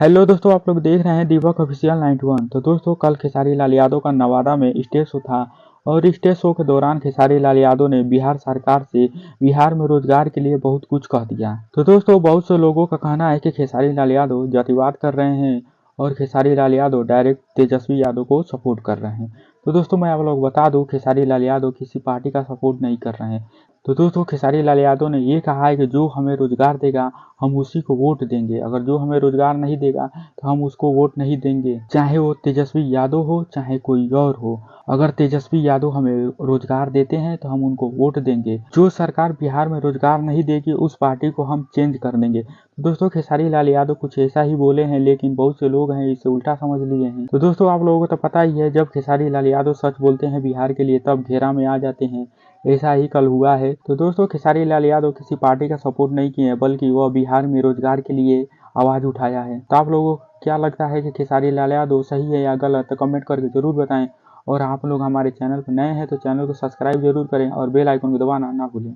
Hello दोस्तों, आप लोग देख रहे हैं दीपक ऑफिशियल 91। तो दोस्तों, कल खेसारी लाल यादव का नवादा में स्टेज शो था और स्टेज शो के दौरान खेसारी लाल यादव ने बिहार सरकार से बिहार में रोजगार के लिए बहुत कुछ कह दिया। तो दोस्तों, बहुत से लोगों का कहना है कि खेसारी लाल यादव जातिवाद कर रहे हैं और खेसारी लाल यादव डायरेक्ट तेजस्वी यादव को सपोर्ट कर रहे हैं। तो दोस्तों, मैं आप लोग बता दूं, खेसारी लाल यादव किसी पार्टी का सपोर्ट नहीं कर रहे हैं। तो दोस्तों, खेसारी लाल यादव ने ये कहा है कि जो हमें रोजगार देगा हम उसी को वोट देंगे, अगर जो हमें रोजगार नहीं देगा तो हम उसको वोट नहीं देंगे, चाहे वो तेजस्वी यादव हो चाहे कोई और हो। अगर तेजस्वी यादव हमें रोजगार देते हैं तो हम उनको वोट देंगे, जो सरकार बिहार में रोजगार नहीं देगी उस पार्टी को हम चेंज कर देंगे। तो दोस्तों, खेसारी लाल यादव कुछ ऐसा ही बोले हैं, लेकिन बहुत से लोग हैं इसे उल्टा समझ लिए हैं। तो दोस्तों, आप लोगों को तो पता ही है, जब खेसारी लाल यादव सच बोलते हैं बिहार के लिए तब घेरा में आ जाते हैं। ऐसा ही कल हुआ है। तो दोस्तों, खेसारी लाल यादव किसी पार्टी का सपोर्ट नहीं किए हैं, बल्कि वह बिहार में रोजगार के लिए आवाज उठाया है। तो आप लोगों को क्या लगता है कि खेसारी लाल यादव सही है या गलत, तो कमेंट करके जरूर बताएं। और आप लोग हमारे चैनल पर नए हैं तो चैनल को सब्सक्राइब जरूर करें और बेल आइकन को दबाना ना भूलें।